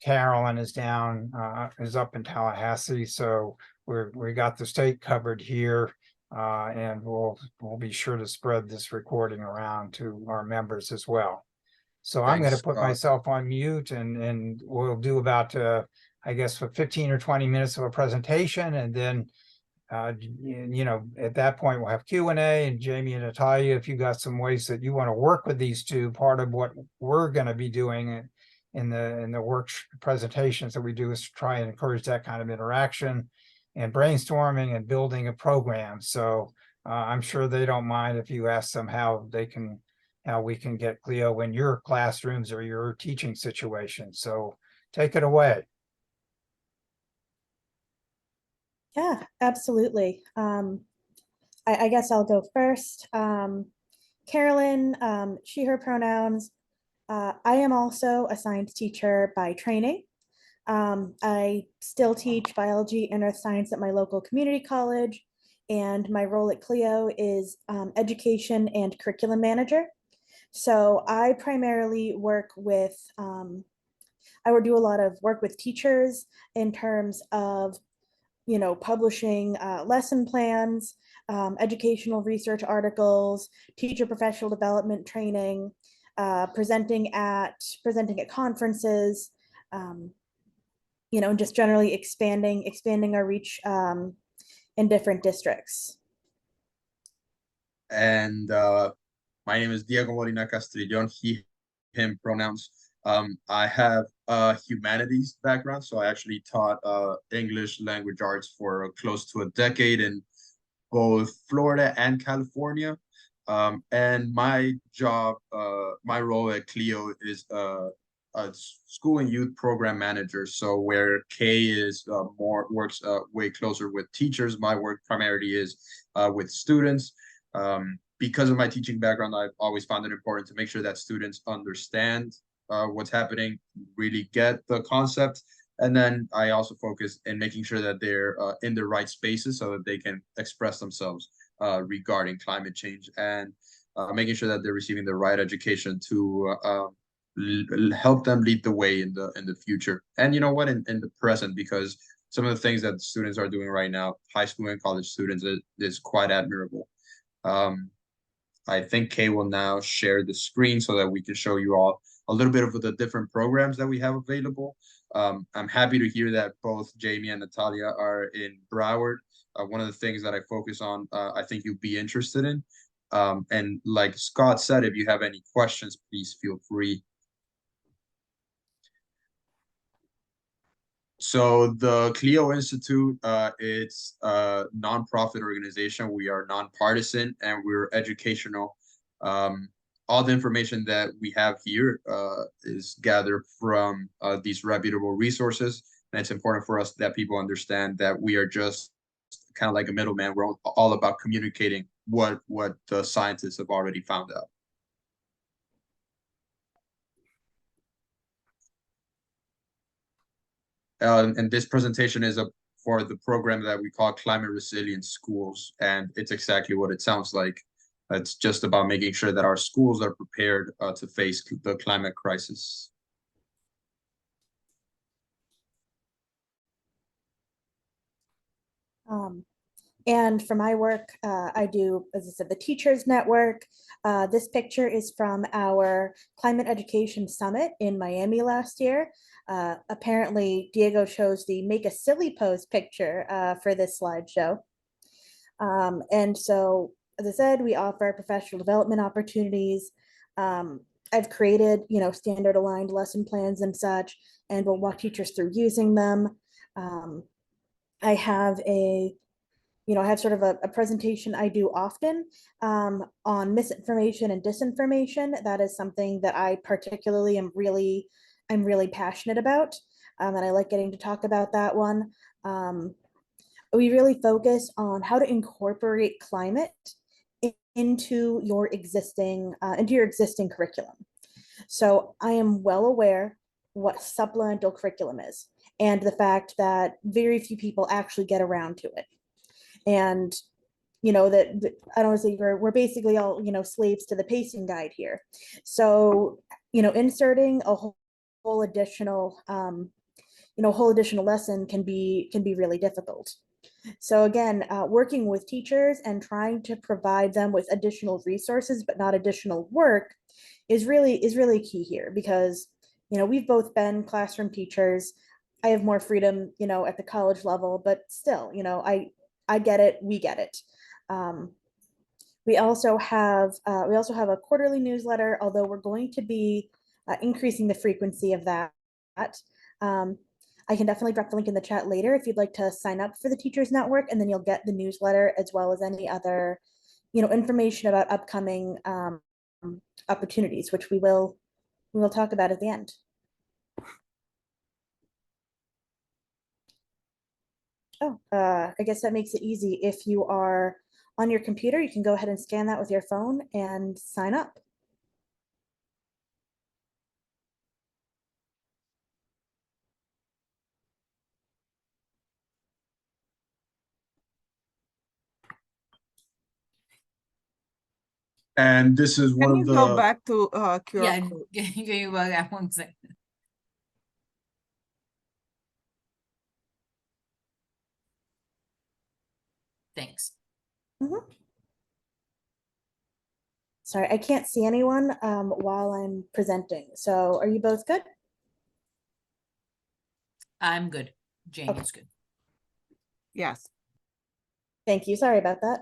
Carolyn is is up in Tallahassee, so we got the state covered here. And we'll be sure to spread this recording around to our members as well. So I'm going to Thanks, put myself on mute, and we'll do about, I guess, for 15 or 20 minutes of a presentation. And then, at that point, we'll have Q&A, and Jamie and Natalia, if you got some ways that you want to work with these two, part of what we're going to be doing in the work presentations that we do is to try and encourage that kind of interaction and brainstorming and building a program. So I'm sure they don't mind if you ask them how we can get CLEO in your classrooms or your teaching situation. So take it away. Yeah, absolutely. I guess I'll go first. Carolyn, she, her pronouns. I am also a science teacher by training. I still teach biology and earth science at my local community college, and my role at CLEO is education and curriculum manager. So I primarily work with, I would do a lot of work with teachers in terms of, publishing lesson plans, educational research articles, teacher professional development training, presenting at conferences, just generally expanding our reach in different districts. And my name is Diego Molina Castrillon, he, him pronouns. I have a humanities background, so I actually taught English language arts for close to a decade in both Florida and California. And my job, my role at CLEO is a school and youth program manager. So where Kay is works way closer with teachers, my work primarily is with students. Because of my teaching background, I've always found it important to make sure that students understand what's happening, really get the concept. And then I also focus in making sure that they're in the right spaces so that they can express themselves regarding climate change, and making sure that they're receiving the right education to help them lead the way in the future. And you know what, in the present, because some of the things that students are doing right now, high school and college students, is quite admirable. I think Kay will now share the screen so that we can show you all a little bit of the different programs that we have available. I'm happy to hear that both Jamie and Natalia are in Broward. One of the things that I focus on, I think you'll be interested in. And like Scott said, if you have any questions, please feel free. So the CLEO Institute, it's a nonprofit organization. We are nonpartisan and we're educational. All the information that we have here is gathered from these reputable resources. And it's important for us that people understand that we are just kind of like a middleman. We're all about communicating what the scientists have already found out. And this presentation is for the program that we call Climate Resilient Schools. And it's exactly what it sounds like. It's just about making sure that our schools are prepared to face the climate crisis. And for my work, I do, as I said, the Teachers Network. This picture is from our Climate Education Summit in Miami last year. Apparently, Diego chose the make a silly pose picture for this slideshow. And so, as I said, we offer professional development opportunities. I've created, standard aligned lesson plans and such, and we'll walk teachers through using them. I have I have sort of a presentation I do often on misinformation and disinformation. That is something that I particularly I'm really passionate about, and I like getting to talk about that one. We really focus on how to incorporate climate into your existing curriculum. So I am well aware what supplemental curriculum is, and the fact that very few people actually get around to it. And that I don't want to say we're basically all slaves to the pacing guide here. So inserting a whole additional, whole additional lesson can be really difficult. So again, working with teachers and trying to provide them with additional resources, but not additional work, is really key here, because we've both been classroom teachers. I have more freedom, at the college level, but still, I get it, we get it. We also have a quarterly newsletter, although we're going to be increasing the frequency of that. Um, I can definitely drop the link in the chat later if you'd like to sign up for the Teachers Network, and then you'll get the newsletter as well as any other, information about upcoming opportunities, which we will talk about at the end. Oh, I guess that makes it easy. If you are on your computer, you can go ahead and scan that with your phone and sign up. And this is one Can of you the go back to QR Yeah, code? can you back that 1 second? Thanks. Sorry, I can't see anyone while I'm presenting. So are you both good? I'm good. Jane Okay. is good. Yes. Thank you. Sorry about that.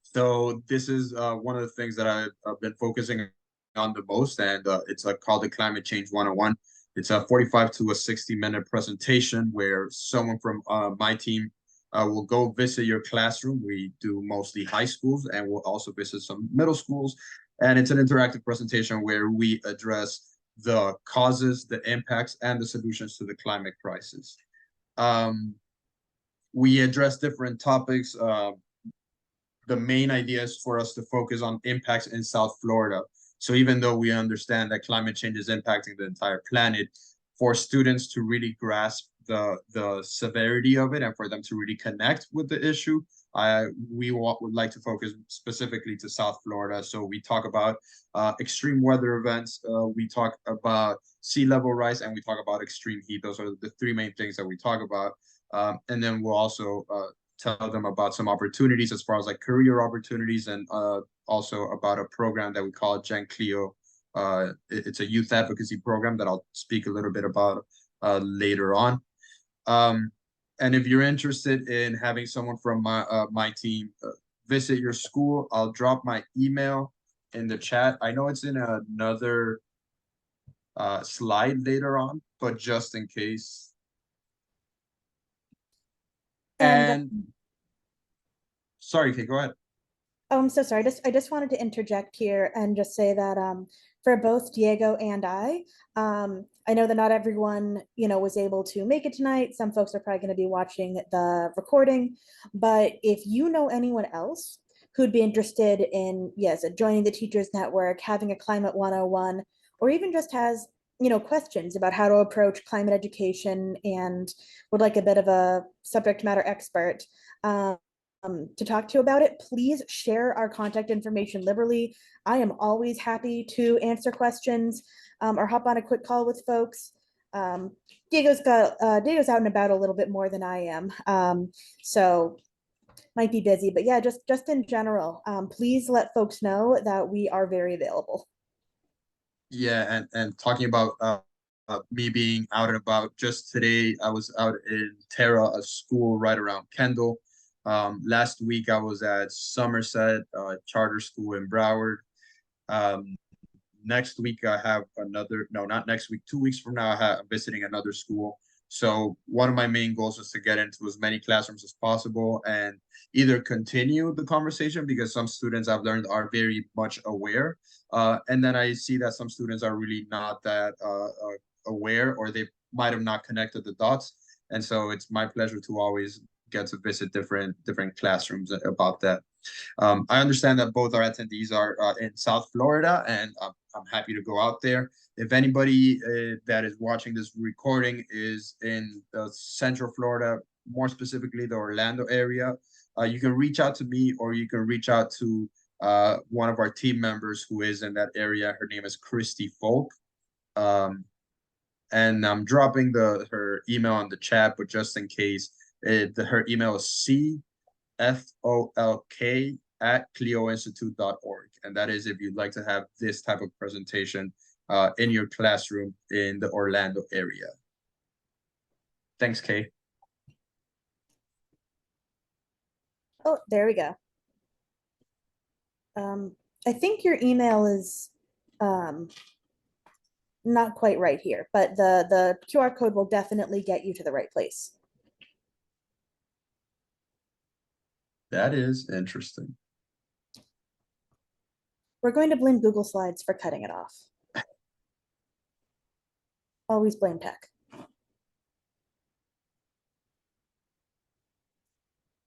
So this is one of the things that I've been focusing on the most, and it's called the Climate Change 101. It's a 45 to a 60-minute presentation where someone from my team will go visit your classroom. We do mostly high schools, and we'll also visit some middle schools. And it's an interactive presentation where we address the causes, the impacts, and the solutions to the climate crisis. We address different topics. The main idea is for us to focus on impacts in South Florida. So even though we understand that climate change is impacting the entire planet, for students to really grasp the severity of it and for them to really connect with the issue, we would like to focus specifically to South Florida. So we talk about extreme weather events, we talk about sea level rise, and we talk about extreme heat. Those are the three main things that we talk about. And then we'll also tell them about some opportunities as far as like career opportunities, and also about a program that we call CLEO. It's a youth advocacy program that I'll speak a little bit about later on. And if you're interested in having someone from my team visit your school, I'll drop my email in the chat. I know it's in another slide later on, but just in case. And sorry, Kate, go ahead. Oh, I'm so sorry. I just wanted to interject here and just say that for both Diego and I know that not everyone, was able to make it tonight. Some folks are probably going to be watching the recording, but if you know anyone else who'd be interested in, yes, joining the Teachers Network, having a Climate 101, or even just has, questions about how to approach climate education and would like a bit of a subject matter expert to talk to about it, please share our contact information liberally. I am always happy to answer questions or hop on a quick call with folks. Diego's out and about a little bit more than I am, so might be busy, but yeah, just in general, please let folks know that we are very available. Yeah, and talking about me being out and about, just today I was out in Terra, a school right around Kendall. Last week I was at Somerset charter school in Broward. Next week I have another, no, not next week, 2 weeks from now I'm visiting another school. So one of my main goals is to get into as many classrooms as possible and either continue the conversation, because some students I've learned are very much aware. And then I see that some students are really not that aware, or they might have not connected the dots. And so it's my pleasure to always get to visit different classrooms about that. I understand that both our attendees are in South Florida, and I'm happy to go out there. If anybody that is watching this recording is in Central Florida, more specifically the Orlando area, you can reach out to me, or you can reach out to one of our team members who is in that area. Her name is Christy Folk. And I'm dropping her email on the chat, but just in case, her email is cfolk@cleoinstitute.org. And that is if you'd like to have this type of presentation in your classroom in the Orlando area. Thanks, Kay. Oh, there we go. I think your email is not quite right here, but the QR code will definitely get you to the right place. That is interesting. We're going to blame Google Slides for cutting it off. Always blame tech.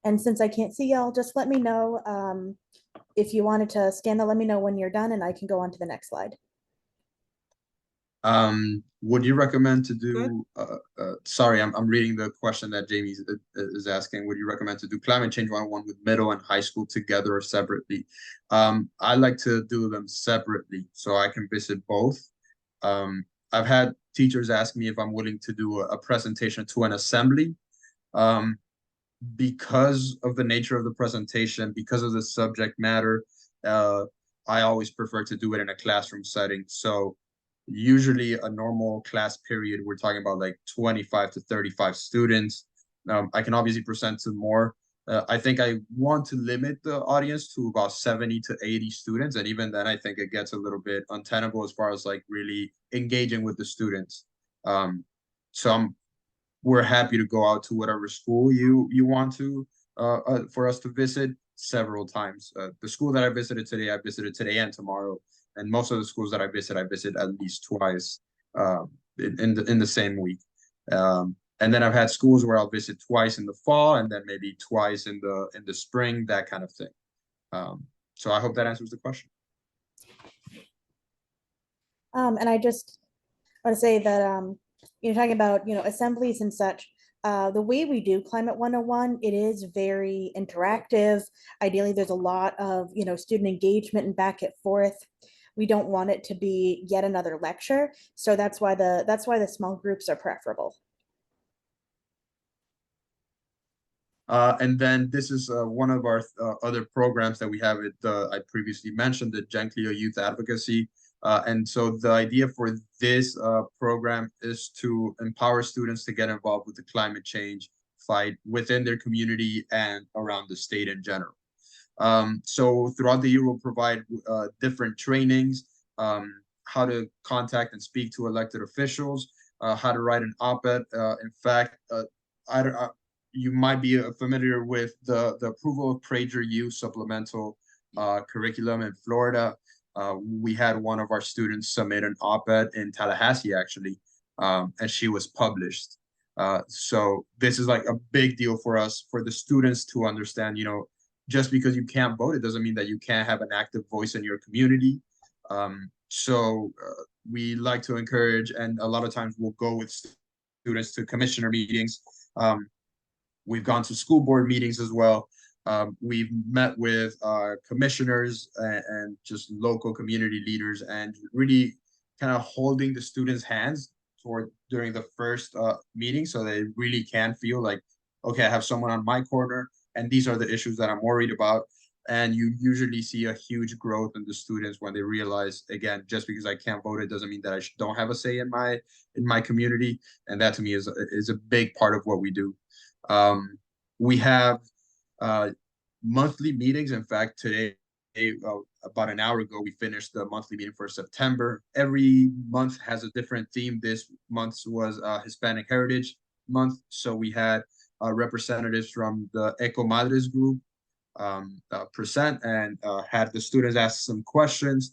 And since I can't see y'all, just let me know if you wanted to scan that, let me know when you're done and I can go on to the next slide. Would you recommend to do, sorry, I'm reading the question that Jamie is asking. Would you recommend to do Climate Change 101 with middle and high school together or separately? I like to do them separately so I can visit both. I've had teachers ask me if I'm willing to do a presentation to an assembly. Because of the nature of the presentation, because of the subject matter, I always prefer to do it in a classroom setting. So usually a normal class period, we're talking about like 25 to 35 students. I can obviously present to more. I think I want to limit the audience to about 70 to 80 students. And even then, I think it gets a little bit untenable as far as like really engaging with the students. So we're happy to go out to whatever school you want to for us to visit several times. The school that I visited today and tomorrow. And most of the schools that I visit at least twice in the same week. And then I've had schools where I'll visit twice in the fall and then maybe twice in the spring, that kind of thing. So I hope that answers the question. And I just want to say that you're talking about, assemblies and such. The way we do Climate 101, it is very interactive. Ideally, there's a lot of, student engagement and back and forth. We don't want it to be yet another lecture. So that's why the small groups are preferable. And then this is one of our other programs that we have. I previously mentioned the CLEO Youth Advocacy. And so the idea for this program is to empower students to get involved with the climate change fight within their community and around the state in general. So throughout the year, we'll provide different trainings, how to contact and speak to elected officials, how to write an op-ed. In fact, you might be familiar with the approval of Prager U supplemental curriculum in Florida. We had one of our students submit an op-ed in Tallahassee, actually, and she was published. So this is like a big deal for us, for the students to understand, just because you can't vote, it doesn't mean that you can't have an active voice in your community. So we like to encourage, and a lot of times we'll go with students to commissioner meetings. We've gone to school board meetings as well. We've met with commissioners and just local community leaders, and really kind of holding the students' hands during the first meeting, so they really can feel like, okay, I have someone on my corner, and these are the issues that I'm worried about. And you usually see a huge growth in the students when they realize, again, just because I can't vote, it doesn't mean that I don't have a say in my community. And that to me is a big part of what we do. We have monthly meetings. In fact, today, about an hour ago, we finished the monthly meeting for September. Every month has a different theme. This month was Hispanic Heritage Month. So we had representatives from the Eco Madres group present and had the students ask some questions.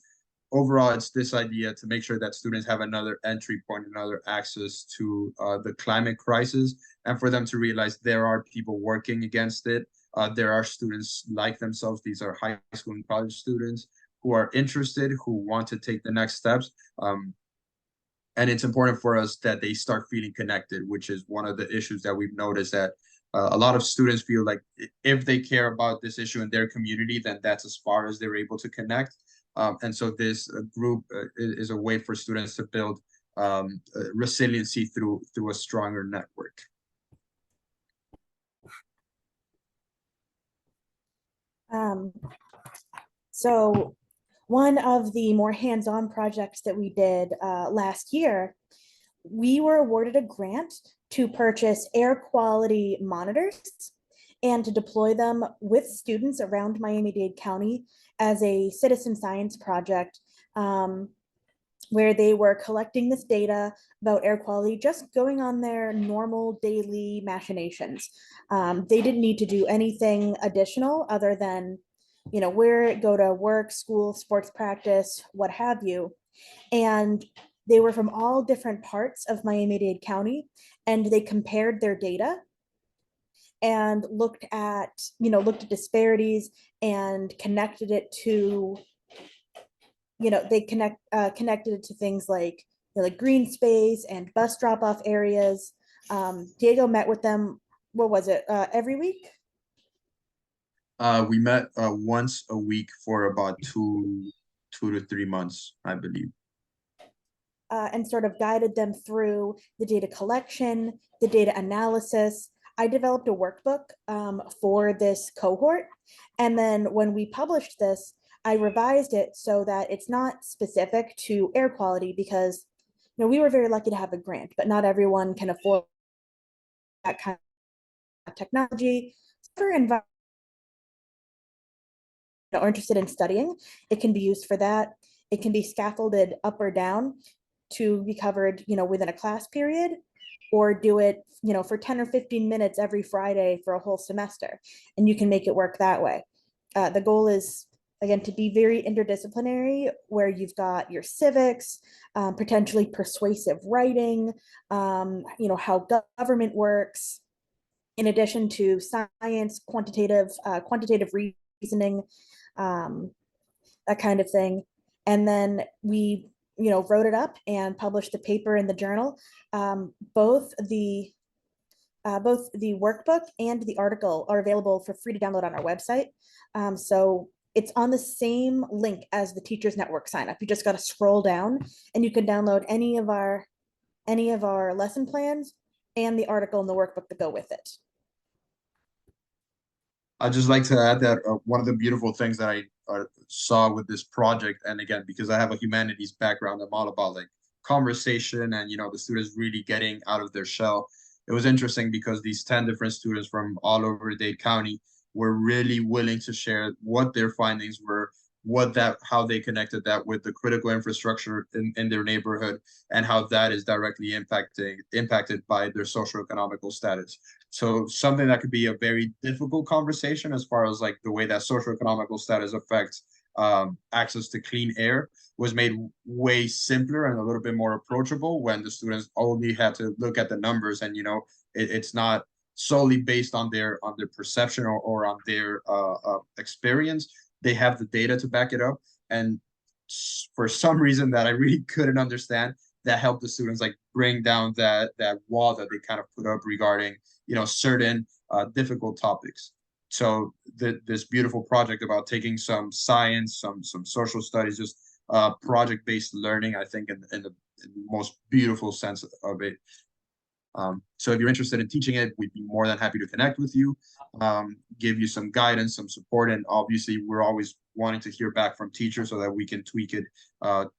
Overall, it's this idea to make sure that students have another entry point, another access to the climate crisis, and for them to realize there are people working against it. There are students like themselves. These are high school and college students who are interested, who want to take the next steps. And it's important for us that they start feeling connected, which is one of the issues that we've noticed, that a lot of students feel like if they care about this issue in their community, then that's as far as they're able to connect. And so this group is a way for students to build resiliency through a stronger network. So one of the more hands-on projects that we did last year, we were awarded a grant to purchase air quality monitors and to deploy them with students around Miami-Dade County as a citizen science project, where they were collecting this data about air quality, just going on their normal daily machinations. They didn't need to do anything additional other than, where go to work, school, sports practice, what have you. And they were from all different parts of Miami-Dade County, and they compared their data and looked at disparities and connected it to, they connected it to things like, like green space and bus drop-off areas. Diego met with them, what was it, every week? We met once a week for about 2 to 3 months, I believe. And sort of guided them through the data collection, the data analysis. I developed a workbook for this cohort. And then when we published this, I revised it so that it's not specific to air quality, because we were very lucky to have a grant, but not everyone can afford that kind of technology. For environment are interested in studying, it can be used for that. It can be scaffolded up or down to be covered, within a class period, or do it, for 10 or 15 minutes every Friday for a whole semester. And you can make it work that way. The goal is, again, to be very interdisciplinary, where you've got your civics, potentially persuasive writing, how government works, in addition to science, quantitative reasoning, that kind of thing. And then we wrote it up and published the paper in the journal. Both the workbook and the article are available for free to download on our website. So it's on the same link as the Teachers Network sign up. You just got to scroll down and you can download any of our lesson plans and the article and the workbook that go with it. I'd just like to add that one of the beautiful things that I saw with this project, and again, because I have a humanities background, I'm all about like conversation and, the students really getting out of their shell. It was interesting because these 10 different students from all over Dade County were really willing to share what their findings were, how they connected that with the critical infrastructure in their neighborhood, and how that is directly impacted by their socioeconomical status. So something that could be a very difficult conversation as far as like the way that socioeconomical status affects access to clean air was made way simpler and a little bit more approachable when the students only had to look at the numbers, and it's not solely based on their perception or on their experience. They have the data to back it up, and for some reason that I really couldn't understand, that helped the students like bring down that wall that they kind of put up regarding certain difficult topics. So this beautiful project about taking some science, some social studies, just project-based learning, I think in the most beautiful sense of it. So if you're interested in teaching it, we'd be more than happy to connect with you, give you some guidance, some support, and obviously we're always wanting to hear back from teachers so that we can tweak it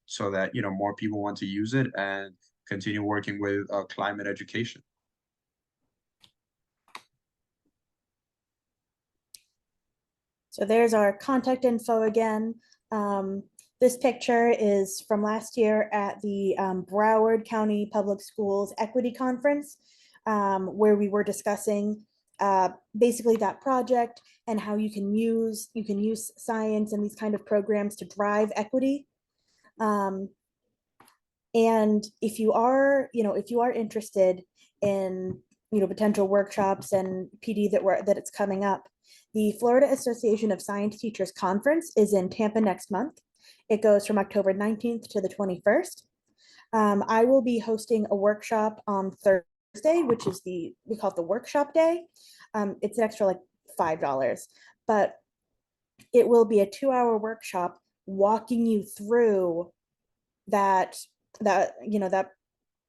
so that more people want to use it and continue working with climate education. So there's our contact info again. This picture is from last year at the Broward County Public Schools Equity Conference, where we were discussing basically that project and how you can use science and these kind of programs to drive equity. And if you are interested in potential workshops and PD that it's coming up, the Florida Association of Science Teachers Conference is in Tampa next month. It goes from October 19th to the 21st. I will be hosting a workshop on Thursday, which is we call it the workshop day. It's an extra like $5, but it will be a 2-hour workshop walking you through that that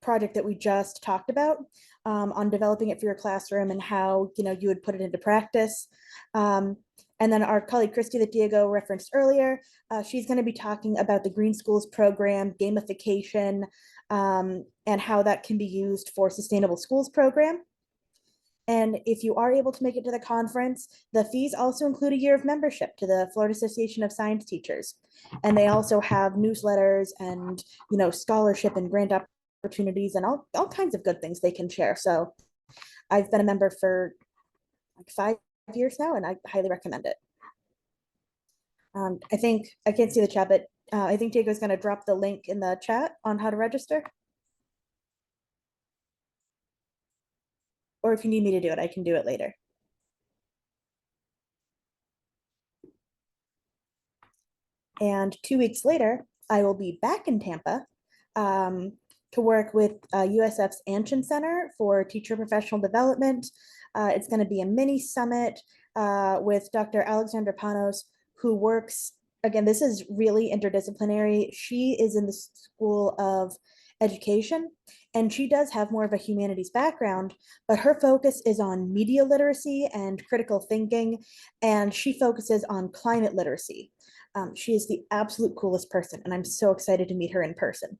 project that we just talked about, on developing it for your classroom and how you would put it into practice. And then our colleague Christy that Diego referenced earlier, she's going to be talking about the Green Schools program, gamification, and how that can be used for Sustainable Schools program. And if you are able to make it to the conference, the fees also include a year of membership to the Florida Association of Science Teachers. And they also have newsletters and, scholarship and grant opportunities and all kinds of good things they can share. So I've been a member for like 5 years now, and I highly recommend it. I think, I can't see the chat, but I think Diego's going to drop the link in the chat on how to register. Or if you need me to do it, I can do it later. And 2 weeks later, I will be back in Tampa to work with USF's Anshin Center for Teacher Professional Development. It's going to be a mini summit with Dr. Alexandra Panos, who works, again, this is really interdisciplinary. She is in the School of Education, and she does have more of a humanities background, but her focus is on media literacy and critical thinking, and she focuses on climate literacy. She is the absolute coolest person, and I'm so excited to meet her in person.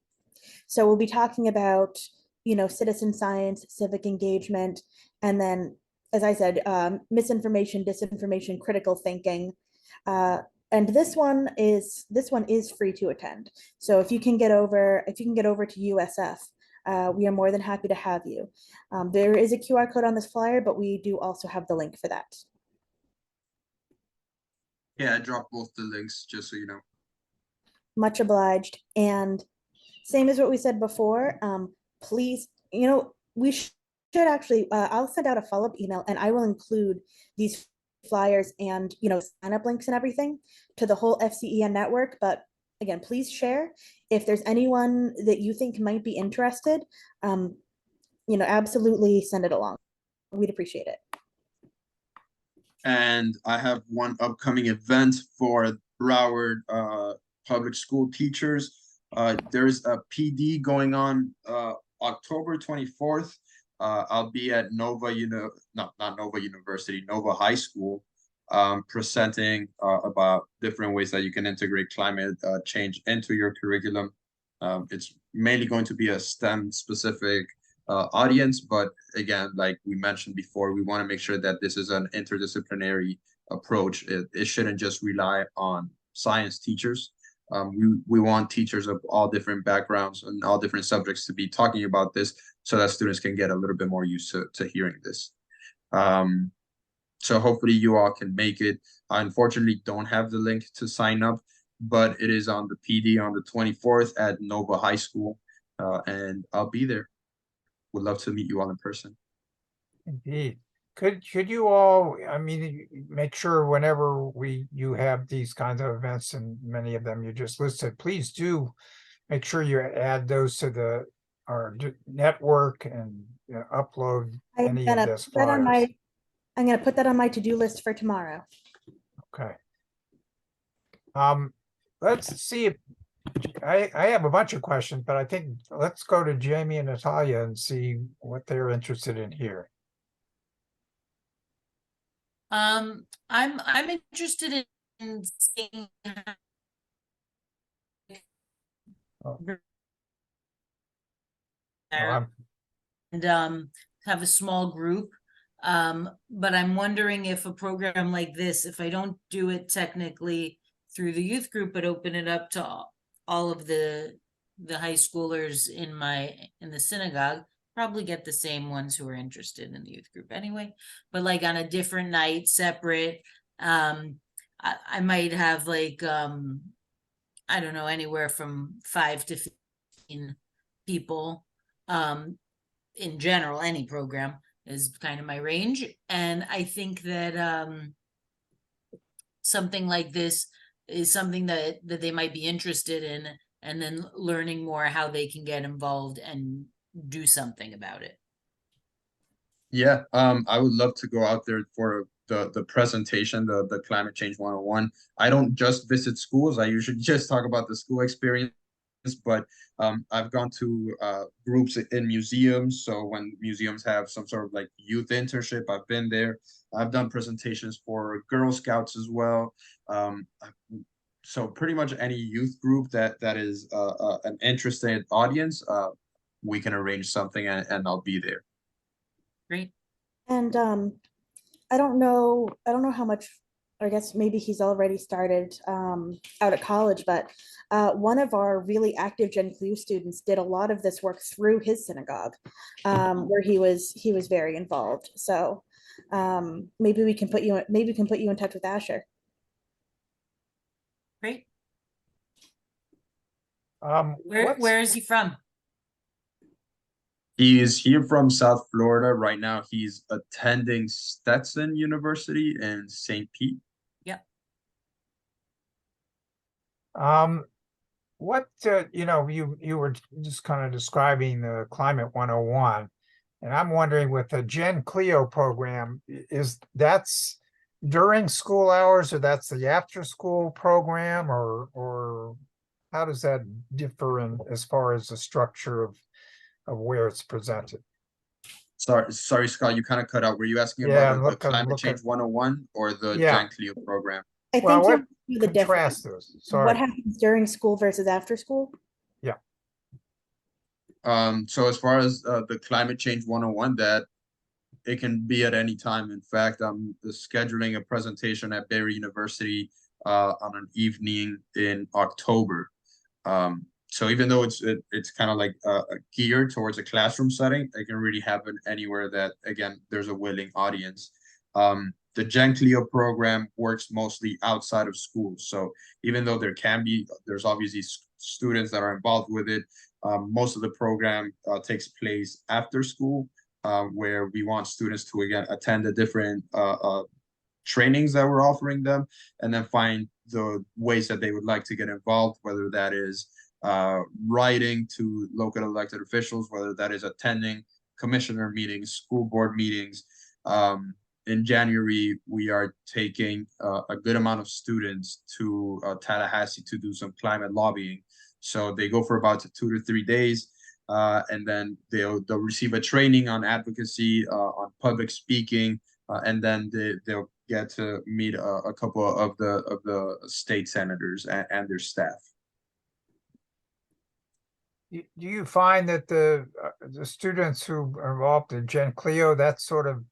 So we'll be talking about, citizen science, civic engagement, and then, as I said, misinformation, disinformation, critical thinking. And this one is free to attend. So if you can get over to USF, we are more than happy to have you. There is a QR code on this flyer, but we do also have the link for that. Yeah, I dropped both the links just so you know. Much obliged. And same as what we said before, please, we should actually, I'll send out a follow-up email and I will include these flyers and, sign up links and everything to the whole FCEN network. But again, please share if there's anyone that you think might be interested, absolutely send it along. We'd appreciate it. And I have one upcoming event for Broward public school teachers. There's a PD going on October 24th. I'll be at Nova University, Nova High School, presenting about different ways that you can integrate climate change into your curriculum. It's mainly going to be a STEM specific audience, but again, like we mentioned before, we want to make sure that this is an interdisciplinary approach. It shouldn't just rely on science teachers. We want teachers of all different backgrounds and all different subjects to be talking about this so that students can get a little bit more used to hearing this. So hopefully you all can make it. I unfortunately don't have the link to sign up, but it is on the PD on the 24th at Nova High School, and I'll be there. Would love to meet you all in person. Indeed. Could you all, make sure whenever you have these kinds of events, and many of them you just listed, please do make sure you add those to our network and upload any of this flyers. I'm gonna put that on my to-do list for tomorrow. Okay. Let's see if I have a bunch of questions, but I think let's go to Jamie and Natalia and see what they're interested in here. I'm interested in seeing Oh. and have a small group. But I'm wondering if a program like this, if I don't do it technically through the youth group, but open it up to all of the high schoolers in the synagogue, probably get the same ones who are interested in the youth group anyway, but like on a different night, separate. I might have like, I don't know, anywhere from 5 to 15 people. In general, any program is kind of my range. And I think that something like this is something that they might be interested in, and then learning more how they can get involved and do something about it. Yeah, I would love to go out there for the presentation, the climate change 101. I don't just visit schools. I usually just talk about the school experience, but I've gone to groups in museums. So when museums have some sort of like youth internship, I've been there. I've done presentations for Girl Scouts as well. So pretty much any youth group that is an interested audience, we can arrange something and I'll be there. Great. And I don't know how much, I guess maybe he's already started out at college, but one of our really active Gen CLEO students did a lot of this work through his synagogue, where he was very involved. So maybe we can put you in touch with Asher. Great. What's- Where is he from? He is here from South Florida. Right now, he's attending Stetson University in St. Pete. Yep. What, you were just kind of describing the Climate 101, and I'm wondering with the Gen CLEO program, is that's during school hours or that's the after school program or how does that differ in as far as the structure of where it's presented? Sorry, Scott, you kind of cut out. Were you asking Yeah, about I'm the looking- Climate Change 101 or the Yeah. Gen CLEO program? I Well, think what you'll see the difference. contrast those? What Sorry. happens during school versus after school? So as far as the Climate Change 101, that it can be at any time. In fact, I'm scheduling a presentation at Barry University on an evening in October. So even though it's kind of like geared towards a classroom setting, it can really happen anywhere that, again, there's a willing audience. The Gen CLEO program works mostly outside of school. So even though there's obviously students that are involved with it, most of the program takes place after school, where we want students to, again, attend the different trainings that we're offering them, and then find the ways that they would like to get involved, whether that is writing to local elected officials, whether that is attending commissioner meetings, school board meetings. In January, we are taking a good amount of students to Tallahassee to do some climate lobbying. So they go for about 2 to 3 days, and then they'll receive a training on advocacy, on public speaking, and then they'll get to meet a couple of the state senators and their staff. Do you find that the students who are involved in Gen CLEO, that's sort of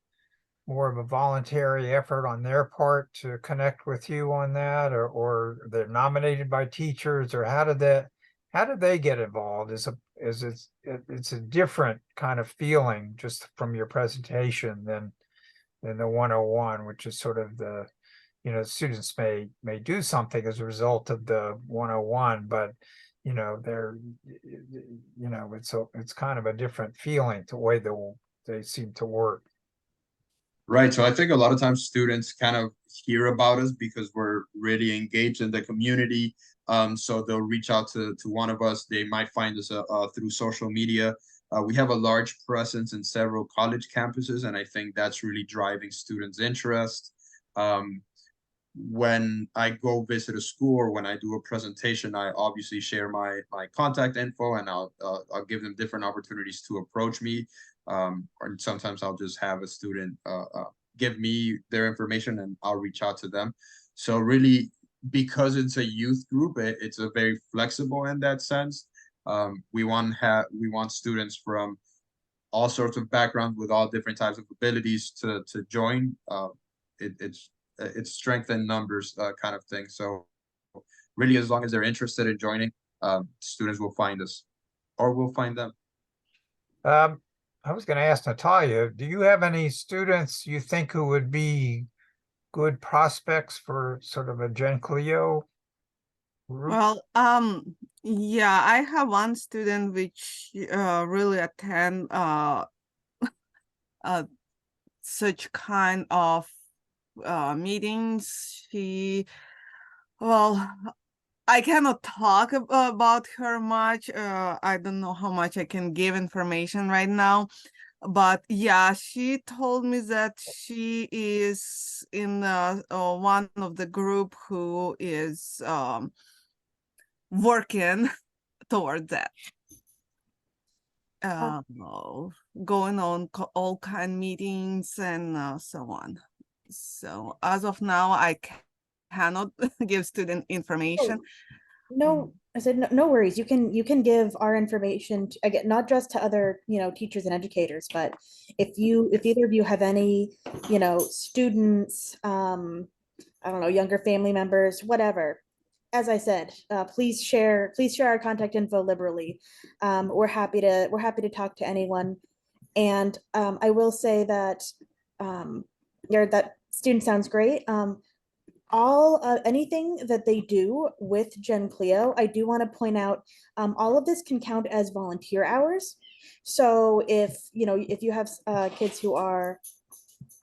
more of a voluntary effort on their part to connect with you on that, or they're nominated by teachers, or how did they get involved? It's a different kind of feeling just from your presentation than the 101, which is sort of the, students may do something as a result of the 101, but it's kind of a different feeling to the way they seem to work. Right. So I think a lot of times students kind of hear about us because we're really engaged in the community. So they'll reach out to one of us. They might find us through social media. We have a large presence in several college campuses, and I think that's really driving students' interest. When I go visit a school or when I do a presentation, I obviously share my contact info, and I'll give them different opportunities to approach me. Or sometimes I'll just have a student give me their information and I'll reach out to them. So really, because it's a youth group, it's a very flexible in that sense. We want students from all sorts of backgrounds with all different types of abilities to join. It's strength in numbers kind of thing. So really, as long as they're interested in joining, students will find us or we'll find them. I was going to ask Natalia, do you have any students you think who would be good prospects for sort of a Gen CLEO group? Well, yeah, I have one student which really attend such kind of meetings. Well, I cannot talk about her much. I don't know how much I can give information right now, But yeah, she told me that she is in one of the group who is working toward that. Going on all kind meetings and so on. So as of now, I cannot give student information. No, I said no worries. You can give our information to, again, not just to other, teachers and educators, but if either of you have any, students, I don't know, younger family members, whatever. As I said, please share our contact info liberally. We're happy to talk to anyone. And I will say that that student sounds great. Anything that they do with Gen CLEO, I do want to point out, all of this can count as volunteer hours. So if you have kids who are,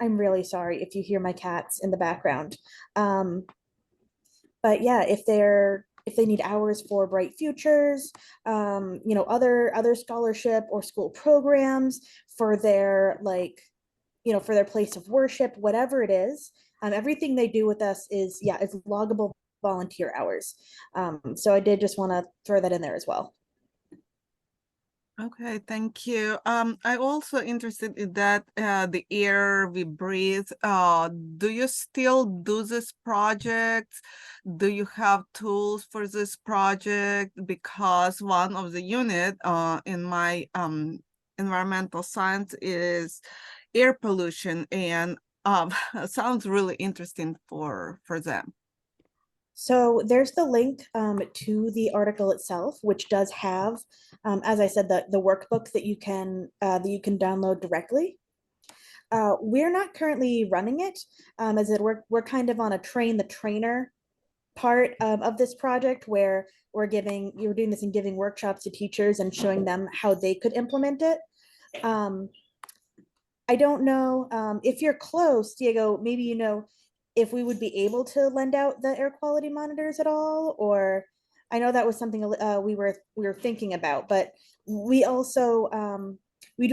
I'm really sorry if you hear my cats in the background. But yeah, if they need hours for Bright Futures, other scholarship or school programs for their for their place of worship, whatever it is, everything they do with us is loggable volunteer hours. So I did just want to throw that in there as well. Okay, thank you. I also interested in that the air we breathe. Do you still do this project? Do you have tools for this project? Because one of the unit in my environmental science is air pollution, and sounds really interesting for them. So there's the link to the article itself, which does have, as I said, the workbook that you can download directly. We're not currently running it, as it we're kind of on a train the trainer part of this project where you're doing this and giving workshops to teachers and showing them how they could implement it. I don't know if you're close, Diego, maybe if we would be able to lend out the air quality monitors at all, or I know that was something we were thinking about, but we do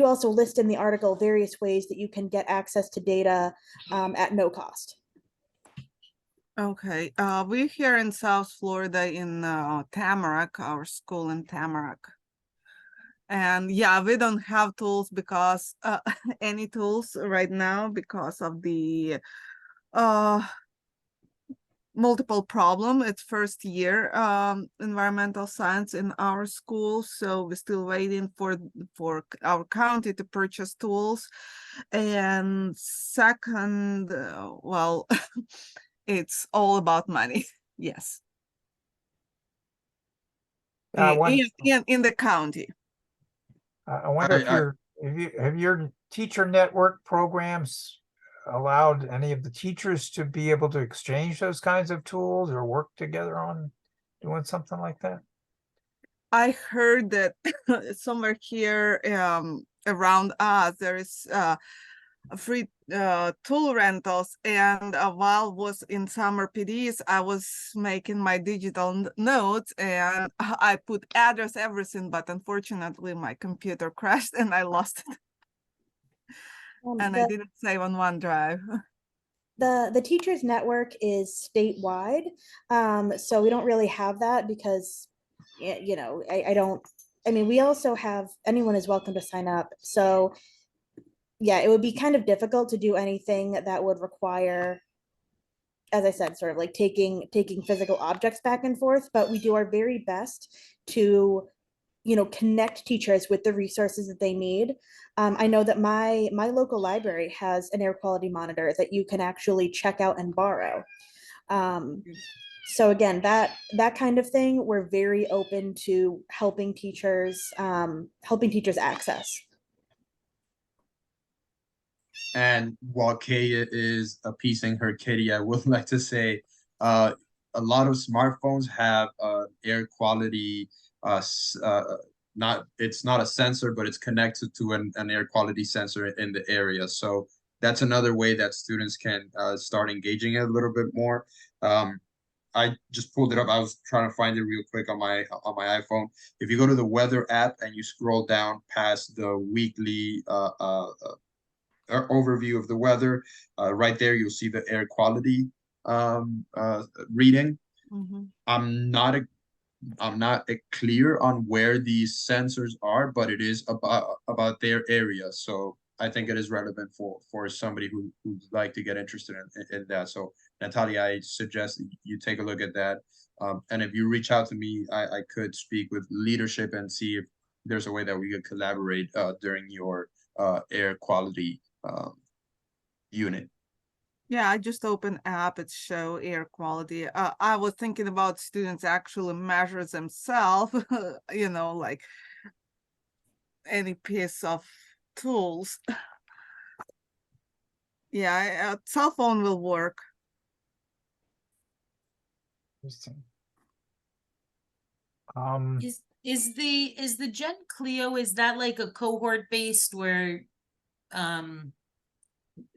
also list in the article various ways that you can get access to data at no cost. Okay, we're here in South Florida in Tamarack, our school in Tamarack. And yeah, we don't have tools because any tools right now because of the multiple problem. It's first year environmental science in our school, so we're still waiting for our county to purchase tools. And second, well, it's all about money. Yes. In the county. I wonder have your teacher network programs allowed any of the teachers to be able to exchange those kinds of tools or work together on doing something like that? I heard that somewhere here around us there is free tool rentals, and while was in summer PDs, I was making my digital notes and I put address everything, but unfortunately my computer crashed and I lost it. And I didn't save on OneDrive. The teachers network is statewide, so we don't really have that because I mean, we also have anyone is welcome to sign up, so yeah, it would be kind of difficult to do anything that would require, as I said, sort of like taking physical objects back and forth, but we do our very best to connect teachers with the resources that they need. I know that my local library has an air quality monitor that you can actually check out and borrow. So again, that kind of thing, we're very open to helping teachers access. And while Kaya is appeasing her kitty, I would like to say a lot of smartphones have air quality it's not a sensor, but it's connected to an air quality sensor in the area. So that's another way that students can start engaging it a little bit more. I just pulled it up. I was trying to find it real quick on my iPhone. If you go to the weather app and you scroll down past the weekly overview of the weather, right there you'll see the air quality reading. Mhm. I'm not clear on where these sensors are, but it is about their area. So I think it is relevant for somebody who'd like to get interested in that. So Natalia, I suggest you take a look at that. And if you reach out to me, I could speak with leadership and see if there's a way that we could collaborate during your air quality unit. Yeah, I just opened app, it show air quality. I was thinking about students actually measure themselves, you know, like any piece of tools. Yeah, a cell phone will work. Interesting. Is the Gen Clio, is that like a cohort based where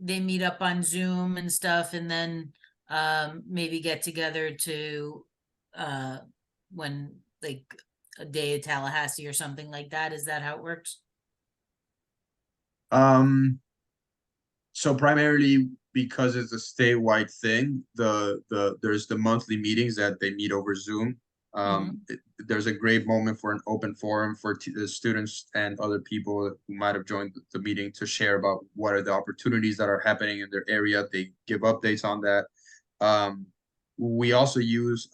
they meet up on Zoom and stuff and then maybe get together to when like a day at Tallahassee or something like that? Is that how it works? So primarily because it's a statewide thing, there's the monthly meetings that they meet over Zoom. There's a great moment for an open forum for the students and other people who might have joined the meeting to share about what are the opportunities that are happening in their area. They give updates on that. We also use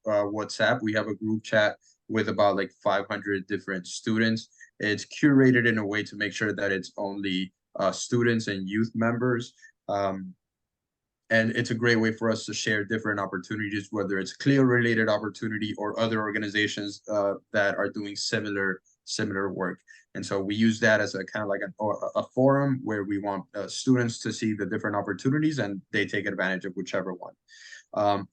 WhatsApp. We have a group chat with about like 500 different students. It's curated in a way to make sure that it's only students and youth members. And it's a great way for us to share different opportunities, whether it's CLEO related opportunity or other organizations that are doing similar work. And so we use that as a kind of like a forum where we want students to see the different opportunities and they take advantage of whichever one.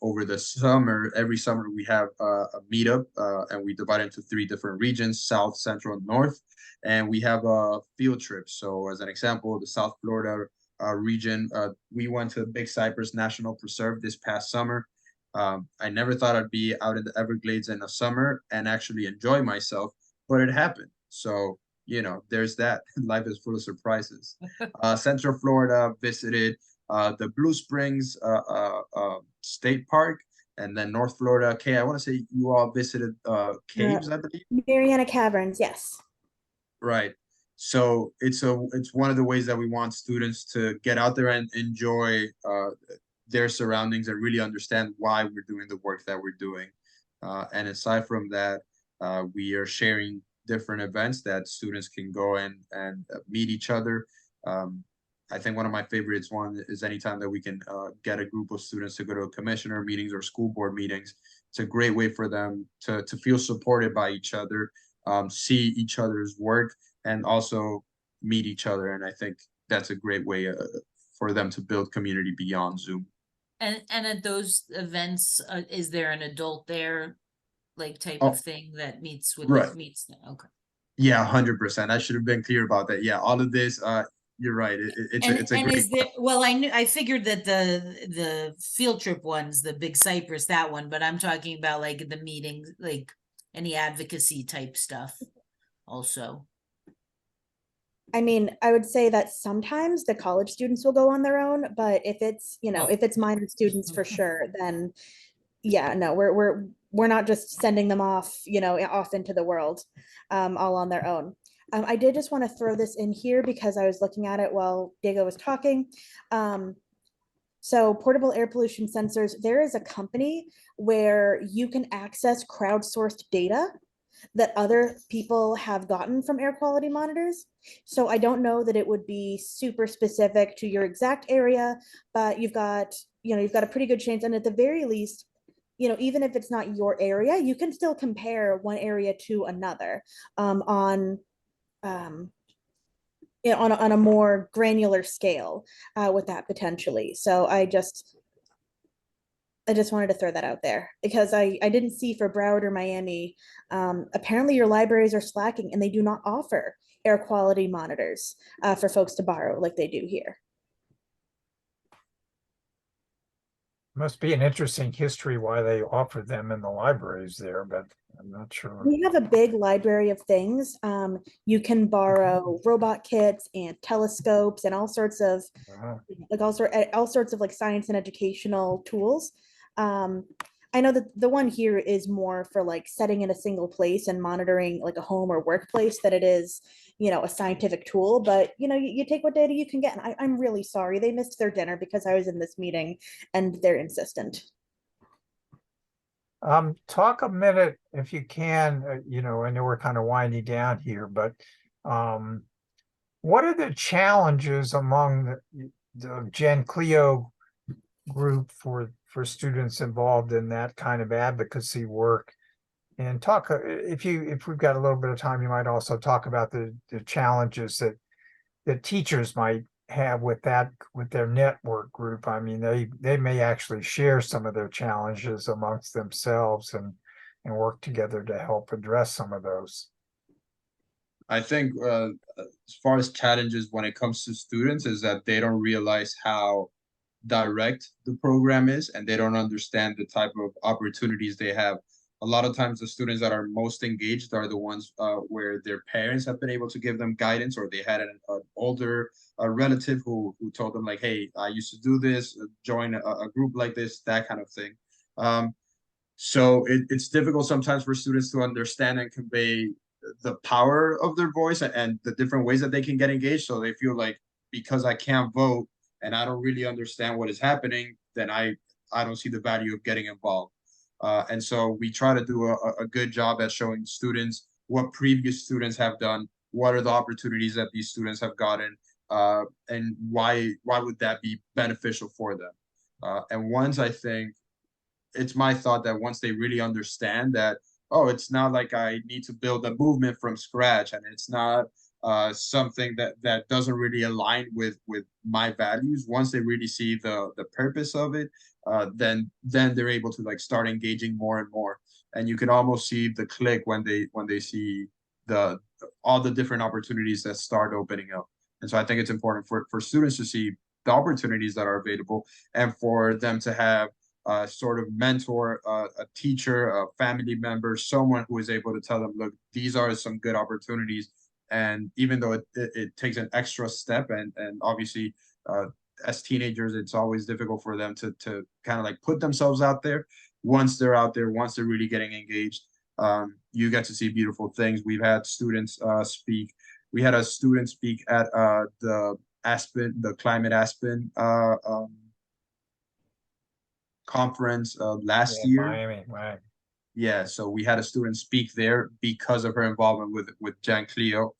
Over the summer, every summer we have a meetup and we divide into 3 different regions, South, Central, and North. And we have a field trip. So as an example, the South Florida region, we went to Big Cypress National Preserve this past summer. I never thought I'd be out in the Everglades in the summer and actually enjoy myself, but it happened. So, you know, there's that. Life is full of surprises. Central Florida visited the Blue Springs State Park, and then North Florida. Okay, I want to say you all visited caves, I believe. Mariana Caverns, yes. Right. So it's one of the ways that we want students to get out there and enjoy their surroundings and really understand why we're doing the work that we're doing. And aside from that, we are sharing different events that students can go and meet each other. I think one of my favorites is anytime that we can get a group of students to go to commissioner meetings or school board meetings. It's a great way for them to feel supported by each other, see each other's work, and also meet each other. And I think that's a great way for them to build community beyond Zoom. And at those events, is there an adult there, like type Oh, of thing that meets with right. meets? Okay. Yeah, 100%. I should have been clear about that. Yeah, all of this, you're right. It's a great. Is there, well, I figured that the field trip ones, the Big Cypress, that one, but I'm talking about like the meetings, like any advocacy type stuff also. I mean, I would say that sometimes the college students will go on their own, but if it's, you know, Oh. if it's minor students for sure, then yeah, no, we're not just sending them off, you know, off into the world, all on their own. I did just want to throw this in here because I was looking at it while Diego was talking. So portable air pollution sensors, there is a company where you can access crowdsourced data that other people have gotten from air quality monitors. So I don't know that it would be super specific to your exact area, but you've got a pretty good chance. And at the very least, you know, even if it's not your area, you can still compare one area to another on on a more granular scale with that potentially. So I just wanted to throw that out there because I didn't see for Broward or Miami. Apparently your libraries are slacking and they do not offer air quality monitors for folks to borrow like they do here. Must be an interesting history why they offered them in the libraries there, but I'm not sure. We have a big library of things. You can borrow robot kits and telescopes and all sorts of Wow. like all sorts of like science and educational tools. Um, I know that the one here is more for like setting in a single place and monitoring like a home or workplace that it is, a scientific tool. But you take what data you can get. And I'm really sorry they missed their dinner because I was in this meeting and they're insistent. Talk a minute if you can, I know we're kind of winding down here, but what are the challenges among the Gen CLEO group for students involved in that kind of advocacy work? And talk, if we've got a little bit of time, you might also talk about the challenges that teachers might have with their network group. I mean, they may actually share some of their challenges amongst themselves and work together to help address some of those. I think as far as challenges when it comes to students is that they don't realize how direct the program is, and they don't understand the type of opportunities they have. A lot of times the students that are most engaged are the ones where their parents have been able to give them guidance, or they had an older relative who told them like, hey, I used to do this, join a group like this, that kind of thing. So it's difficult sometimes for students to understand and convey the power of their voice and the different ways that they can get engaged. So they feel like, because I can't vote and I don't really understand what is happening, then I don't see the value of getting involved. And so we try to do a good job at showing students what previous students have done, what are the opportunities that these students have gotten, and why would that be beneficial for them. And once I think it's my thought that once they really understand that, oh, it's not like I need to build a movement from scratch, and it's not something that doesn't really align with my values. Once they really see the purpose of it, then they're able to like start engaging more and more. And you can almost see the click when they see the all the different opportunities that start opening up. And so I think it's important for students to see the opportunities that are available, and for them to have sort of mentor, a teacher, a family member, someone who is able to tell them, look, these are some good opportunities. And even though it takes an extra step, and obviously as teenagers, it's always difficult for them to kind of like put themselves out there. Once they're out there, once they're really getting engaged, you get to see beautiful things. We've had students speak. We had a student speak at the Climate Aspen conference last Yeah, year. Miami, right. Yeah, so we had a student speak there because of her involvement with Gen CLEO.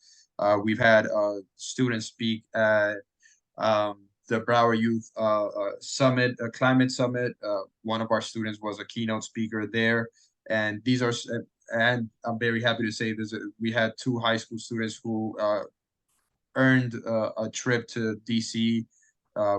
We've had students speak at the Broward Youth Summit, Climate Summit. One of our students was a keynote speaker there, and these are, and I'm very happy to say this. We had 2 high school students who earned a trip to DC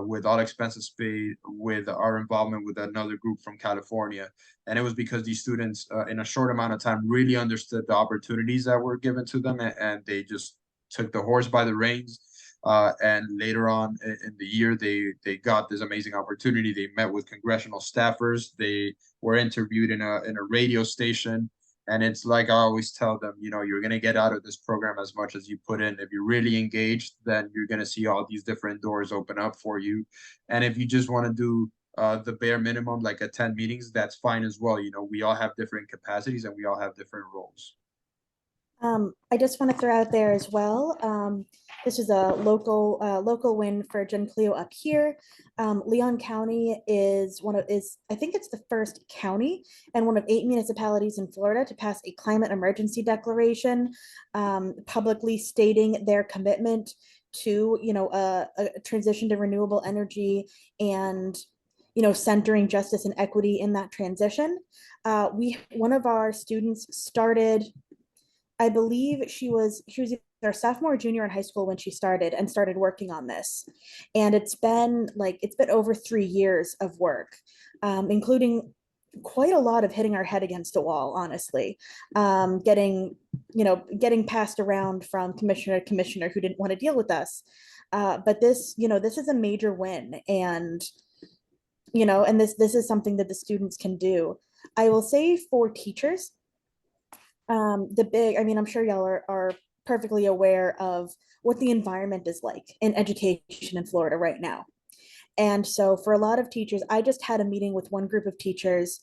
with all expenses paid, with our involvement with another group from California. And it was because these students in a short amount of time really understood the opportunities that were given to them, and they just took the horse by the reins. And later on in the year, they got this amazing opportunity. They met with congressional staffers. They were interviewed in a radio station. And it's like I always tell them, you're going to get out of this program as much as you put in. If you're really engaged, then you're going to see all these different doors open up for you. And if you just want to do the bare minimum, like attend meetings, that's fine as well. We all have different capacities and we all have different roles. I just want to throw out there as well. This is a local win for Gen CLEO up here. Leon County is I think it's the first county and one of 8 municipalities in Florida to pass a climate emergency declaration, publicly stating their commitment to a transition to renewable energy and centering justice and equity in that transition. One of our students started, I believe she was either a sophomore or junior in high school when she started working on this. And it's been over 3 years of work, including quite a lot of hitting our head against a wall, honestly. Getting passed around from commissioner to commissioner who didn't want to deal with us. But this is a major win. And you know, and this is something that the students can do. I will say for teachers, I mean, I'm sure y'all are perfectly aware of what the environment is like in education in Florida right now. And so for a lot of teachers, I just had a meeting with one group of teachers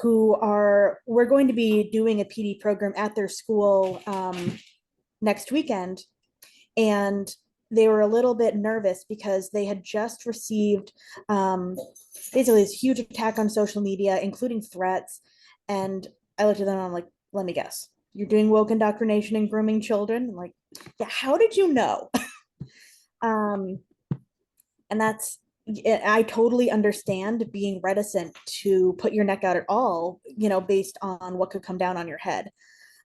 we're going to be doing a PD program at their school next weekend. And they were a little bit nervous because they had just received basically this huge attack on social media, including threats. And I looked at them and I'm like, let me guess, you're doing woke indoctrination and grooming children? I'm like, yeah, how did you know? And that's, I totally understand being reticent to put your neck out at all, you know, based on what could come down on your head.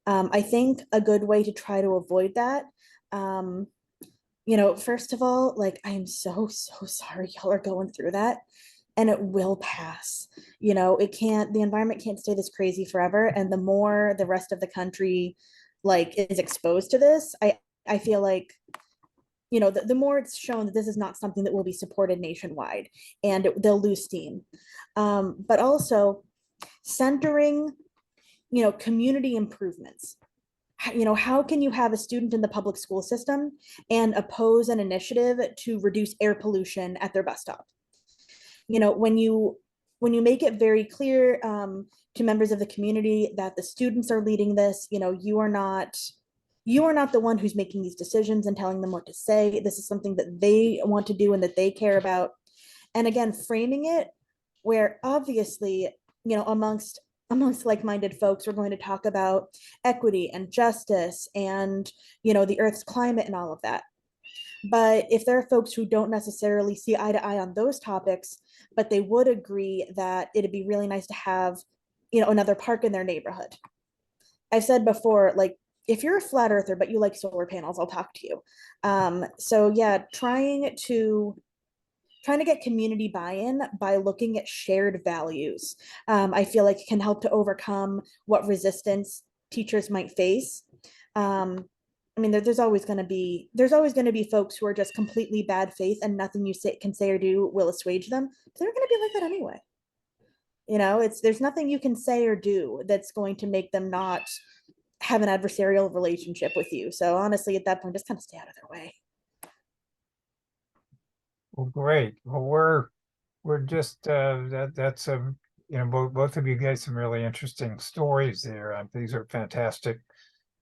I think a good way to try to avoid that, you know, first of all, like, I am so sorry y'all are going through that, and it will pass. You know, the environment can't stay this crazy forever. And the more the rest of the country like is exposed to this, I feel like, you know, the more it's shown that this is not something that will be supported nationwide, and they'll lose steam. But also centering, you know, community improvements. You know, how can you have a student in the public school system and oppose an initiative to reduce air pollution at their bus stop? You know, when you make it very clear to members of the community that the students are leading this, you know, you are not the one who's making these decisions and telling them what to say. This is something that they want to do and that they care about. And again, framing it where obviously, you know, amongst like-minded folks, we're going to talk about equity and justice and, you know, the Earth's climate and all of that. But if there are folks who don't necessarily see eye to eye on those topics, but they would agree that it'd be really nice to have, you know, another park in their neighborhood. I've said before, like, if you're a flat earther but you like solar panels, I'll talk to you. So yeah, trying to get community buy-in by looking at shared values, I feel like it can help to overcome what resistance teachers might face. I mean, there's always going to be folks who are just completely bad faith, and nothing you can say or do will assuage them. They're going to be like that anyway. You know, there's nothing you can say or do that's going to make them not have an adversarial relationship with you. So honestly, at that point, just kind of stay out of their way. Well, great. Well, we're just that's you know, both of you gave some really interesting stories there. These are fantastic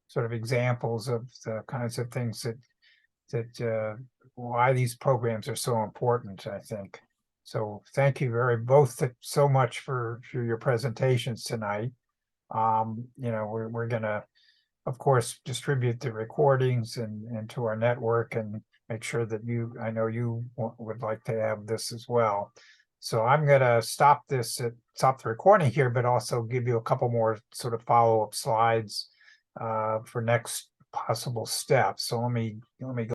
sort of examples of the kinds of things that why these programs are so important, I think. So thank you both so much for your presentations tonight. You know, we're gonna, of course, distribute the recordings and to our network and make sure that I know you would like to have this as well. So I'm gonna stop the recording here, but also give you a couple more sort of follow-up slides for next possible steps. So let me go